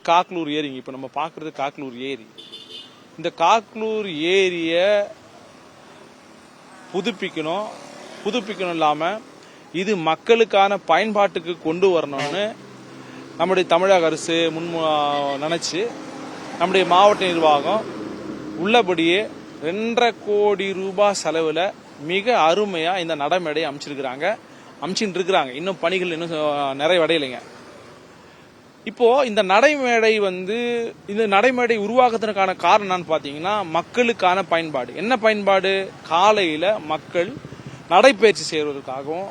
காக்லூர் ஏரிங்க. இப்போ நம்ம பார்க்குறது காக்லூர் ஏரி. இந்த காக்லூர் ஏரியை புதுப்பிக்கணும் இல்லாமல் இது மக்களுக்கான பயன்பாட்டுக்கு கொண்டு வரணும்னு நம்முடைய தமிழக அரசு நினைச்சு நம்முடைய மாவட்ட நிர்வாகம் உள்ளபடியே 2.5 கோடி ரூபாய் செலவுல மிக அருமையா இந்த நடைமேடையை அமைச்சிட்டு இருக்கிறாங்க. இன்னும் பணிகள் இன்னும் நிறைவடையலைங்க. இப்போ இந்த நடைமேடை உருவாக்குறதுக்கான காரணம் என்னன்னு பாத்தீங்கன்னா மக்களுக்கான பயன்பாடு. என்ன பயன்பாடு? காலையில மக்கள் நடைபயிற்சி செய்வதற்காகவும்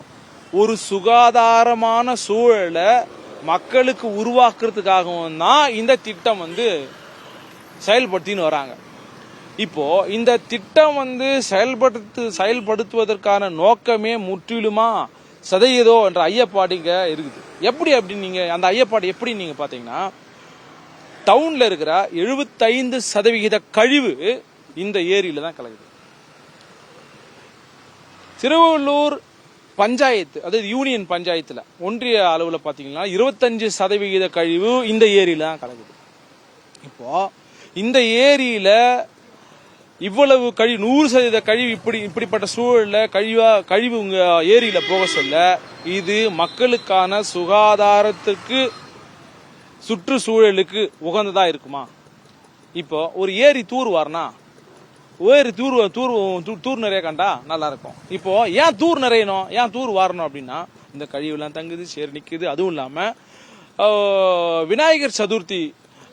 ஒரு சுகாதாரமான சூழலை மக்களுக்கு உருவாக்குறதுக்காகவும் தான் இந்த திட்டம் செயல்படுத்தின்னு வராங்க. இப்போ இந்த திட்டம் செயல்படுத்துவதற்கான நோக்கமே முற்றிலுமா சதவீதோ என்ற ஐயப்பாடிங்க இருக்குது. எப்படி நீங்க அந்த ஐயப்பாடு எப்படி நீங்க பாத்தீங்கன்னா, டவுன்ல இருக்கிற 75% கழிவு இந்த ஏரியில தான் கலக்குது. திருவள்ளூர் பஞ்சாயத்து, அதாவது யூனியன் பஞ்சாயத்துல ஒன்றிய அளவுல பாத்தீங்கன்னா 25% கழிவு இந்த ஏரியில தான் கலக்குது. இப்போ இந்த ஏரியில இவ்வளவு கழிவு 100% கழிவு இப்படிப்பட்ட சூழல்ல கழிவு உங்க ஏரியில போக சொல்ல இது மக்களுக்கான சுகாதாரத்துக்கு சுற்றுச்சூழலுக்கு உகந்ததா இருக்குமா? இப்போ ஒரு ஏரி தூர்வார்னா தூர் நிறைய கண்டா நல்லா இருக்கும். இப்போ ஏன் தூர் நிறையணும், ஏன் தூர் வாரணும் அப்படின்னா இந்த கழிவு எல்லாம் தங்குது, சேர் நிக்குது. அதுவும் இல்லாம விநாயகர் சதுர்த்தி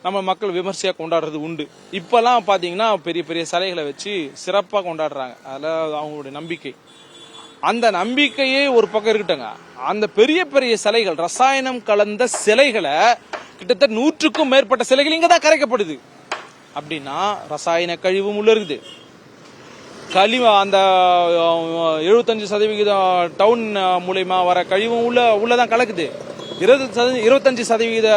நம்ம மக்கள் விமர்சையா கொண்டாடுறது உண்டு. இப்பெல்லாம் பாத்தீங்கன்னா பெரிய பெரிய சிலைகளை வச்சு சிறப்பா கொண்டாடுறாங்க. அதுல அவங்களுடைய நம்பிக்கை, அந்த நம்பிக்கையே ஒரு பக்கம் இருக்கட்டுங்க. அந்த பெரிய பெரிய சிலைகள், ரசாயனம் கலந்த சிலைகளை கிட்டத்தட்ட 100க்கும் மேற்பட்ட சிலைகள் இங்கதான் கரைக்கப்படுது. அப்படின்னா ரசாயன கழிவும் உள்ள இருக்குது. அந்த 75% டவுன் மூலமா வர கழிவும் உள்ளதான் கலக்குது. 25%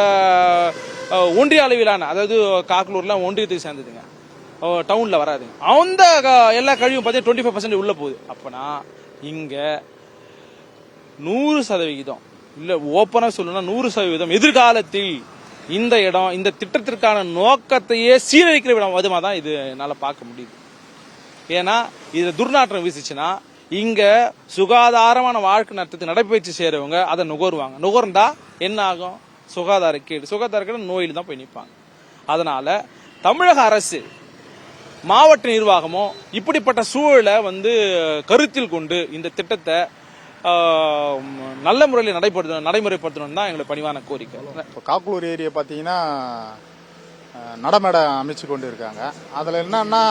ஒன்றிய அளவிலான, அதாவது காக்லூர்ல ஒன்றியத்துக்கு சேர்ந்ததுங்க, டவுன்ல வராதுங்க. அந்த எல்லா கழிவும் பார்த்தீங்கன்னா 25% உள்ள போகுது. அப்பனா இங்க 100% இல்ல, ஓப்பனா சொல்லணும்னா 100% எதிர்காலத்தில் இந்த இடம் இந்த திட்டத்திற்கான நோக்கத்தையே சீரழிக்கிற விதமா தான் இது என்னால பார்க்க முடியுது. ஏன்னா இது துர்நாற்றம் வீசிச்சுன்னா இங்க சுகாதாரமான வாழ்க்கை நடத்தி நடைபயிற்சி செய்யறவங்க அதை நுகர்ந்தா என்ன ஆகும்? சுகாதாரக்கேடு நோயில் தான் போய் நிற்பாங்க. அதனால தமிழக அரசு மாவட்ட நிர்வாகமும் இப்படிப்பட்ட சூழலை கருத்தில் கொண்டு இந்த திட்டத்தை நல்ல முறையில் நடைமுறைப்படுத்தணும் தான் எங்களுக்கு பணிவான கோரிக்கை. இப்போ காக்லூர் ஏரியா பார்த்தீங்கன்னா நடைமேடை அமைச்சு கொண்டு இருக்காங்க. அதில் என்னன்னா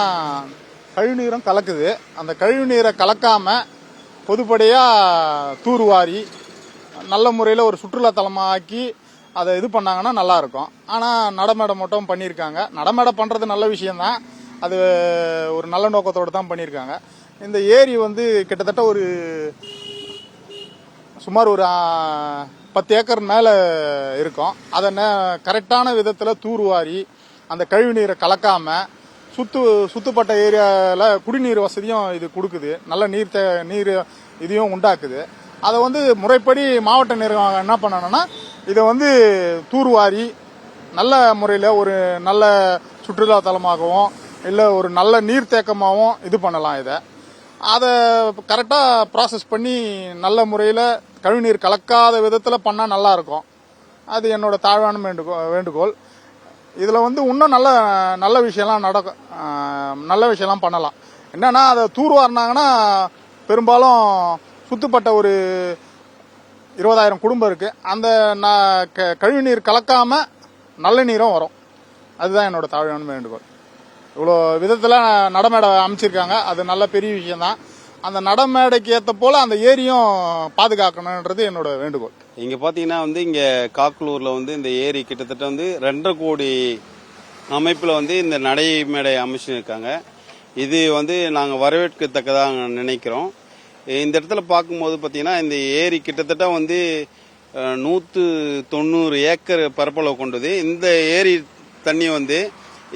கழிவுநீரும் கலக்குது. அந்த கழிவுநீரை கலக்காம பொதுப்படையாக தூர்வாரி நல்ல முறையில் ஒரு சுற்றுலா தலமாக்கி அதை இது பண்ணாங்கன்னா நல்லா இருக்கும். ஆனால் நடைமேடை மட்டும் பண்ணியிருக்காங்க. நடைமேடை பண்ணுறது நல்ல விஷயம்தான், அது ஒரு நல்ல நோக்கத்தோடு தான் பண்ணியிருக்காங்க. இந்த ஏரி கிட்டத்தட்ட சுமார் ஒரு 10 ஏக்கர் மேலே இருக்கும். அதை கரெக்டான விதத்தில் தூர்வாரி அந்த கழிவு நீரை கலக்காம சுத்துப்பட்ட ஏரியாவில் குடிநீர் வசதியும் இது கொடுக்குது, நல்ல நீர் இதையும் உண்டாக்குது. அதை முறைப்படி மாவட்ட நிர்வாகம் என்ன பண்ணணும்னா இதை தூர்வாரி நல்ல முறையில் ஒரு நல்ல சுற்றுலா தலமாகவும் இல்லை ஒரு நல்ல நீர்த்தேக்கமாகவும் இது பண்ணலாம். அதை கரெக்டாக ப்ராசஸ் பண்ணி நல்ல முறையில் கழிவுநீர் கலக்காத விதத்தில் பண்ணால் நல்லா இருக்கும். அது என்னோட தாழ்வான வேண்டுகோள். இதில் இன்னும் நல்ல விஷயம்லாம் நடக்கும், நல்ல விஷயம்லாம் பண்ணலாம். என்னன்னா அதை தூர்வாரினாங்கன்னா பெரும்பாலும் சுத்தப்பட்ட ஒரு 20,000 குடும்பம் இருக்கு, அந்த கழிவுநீர் கலக்காம நல்ல நீரும் வரும். அதுதான் என்னோட தாழ்வான வேண்டுகோள். இவ்வளோ விதத்தில் நடைமேடை அமைச்சிருக்காங்க, அது நல்ல பெரிய விஷயம்தான். அந்த நடைமேடைக்கு ஏற்ற போல அந்த ஏரியும் பாதுகாக்கணுன்றது என்னோட வேண்டுகோள். இங்க பாத்தீங்கன்னா இங்க காக்லூர்ல இந்த ஏரி கிட்டத்தட்ட 2.5 கோடி அமைப்புல இந்த நடைமேடை அமைச்சிருக்காங்க. இது நாங்க வரவேற்கத்தக்கதாக நினைக்கிறோம். இந்த இடத்துல பார்க்கும்போது பாத்தீங்கன்னா இந்த ஏரி கிட்டத்தட்ட 190 ஏக்கர் பரப்பளவு கொண்டது. இந்த ஏரி தண்ணி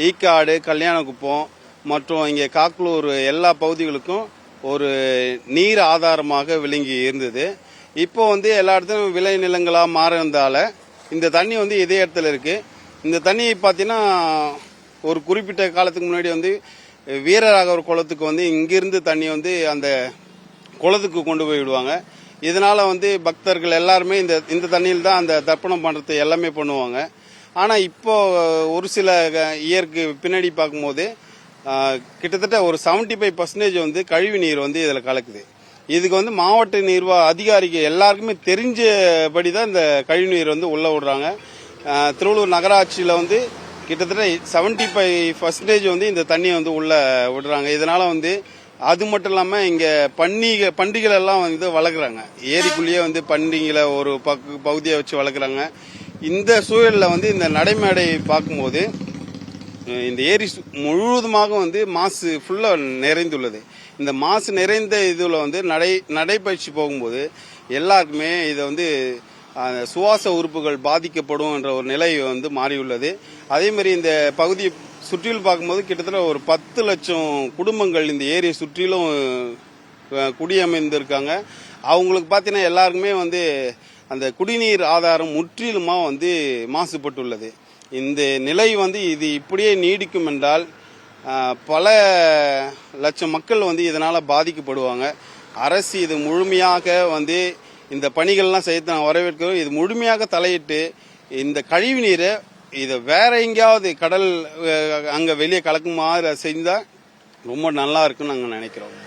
ஈக்காடு, கல்யாணக்குப்பம் மற்றும் இங்கே காக்லூர் எல்லா பகுதிகளுக்கும் ஒரு நீர் ஆதாரமாக விளங்கி இருந்தது. இப்போ எல்லா இடத்துலையும் விளை நிலங்களா மாறினதால இந்த தண்ணி இதே இடத்துல இருக்கு. இந்த தண்ணி பார்த்தீங்கன்னா ஒரு குறிப்பிட்ட காலத்துக்கு முன்னாடி வந்து வீரராகவர் குளத்துக்கு வந்து இங்கிருந்து தண்ணி வந்து அந்த குளத்துக்கு கொண்டு போய் விடுவாங்க. இதனால வந்து பக்தர்கள் எல்லாருமே இந்த தண்ணியில் தான் அந்த தர்ப்பணம் பண்றது எல்லாமே பண்ணுவாங்க. ஆனா இப்போ ஒரு சில இயருக்கு பின்னாடி பார்க்கும்போது கிட்டத்தட்ட ஒரு 75% வந்து கழிவு நீர் வந்து இதுல கலக்குது. இதுக்கு வந்து மாவட்ட நிர்வாக அதிகாரிகள் எல்லாருக்குமே தெரிஞ்சபடி தான் இந்த கழிவு நீர் வந்து உள்ள விடுறாங்க. திருவள்ளூர் நகராட்சியில வந்து கிட்டத்தட்ட 75% வந்து இந்த தண்ணியை வந்து உள்ள விடுறாங்க. இதனால வந்து அது மட்டும் இல்லாம இங்க பண்டிகைகள் எல்லாம் வந்து வளர்க்குறாங்க. ஏரிக்குள்ளேயே வந்து பண்டிகைகளை ஒரு பகுதியை வச்சு வளர்க்குறாங்க. இந்த சூழல்ல வந்து இந்த நடைமேடை பார்க்கும்போது இந்த ஏரி முழுவதுமாக வந்து மாசு ஃபுல்லா நிறைந்துள்ளது. இந்த மாசு நிறைந்த இதுல வந்து நடைபயிற்சி போகும்போது எல்லாருக்குமே இதை வந்து சுவாச உறுப்புகள் பாதிக்கப்படும் என்ற ஒரு நிலை வந்து மாறியுள்ளது. அதே மாதிரி இந்த பகுதி சுற்றிலும் பார்க்கும்போது கிட்டத்தட்ட ஒரு 10 லட்சம் குடும்பங்கள் இந்த ஏரியை சுற்றிலும் குடியமைந்திருக்காங்க. அவங்களுக்கு பார்த்தீங்கன்னா எல்லாருக்குமே வந்து அந்த குடிநீர் ஆதாரம் முற்றிலுமா வந்து மாசுபட்டுள்ளது. இந்த நிலை வந்து இது இப்படியே நீடிக்கும் என்றால் பல லட்சம் மக்கள் வந்து இதனால பாதிக்கப்படுவாங்க. அரசு இது முழுமையாக வந்து இந்த பணிகள்லாம் செய்து நான் வரவேற்கிறோம். இது முழுமையாக தலையிட்டு இந்த கழிவு நீரை இதை வேற எங்கேயாவது கடல் அங்க வெளியே கலக்குமாறு செஞ்சா ரொம்ப நல்லா இருக்குன்னு நாங்கள் நினைக்கிறோம்.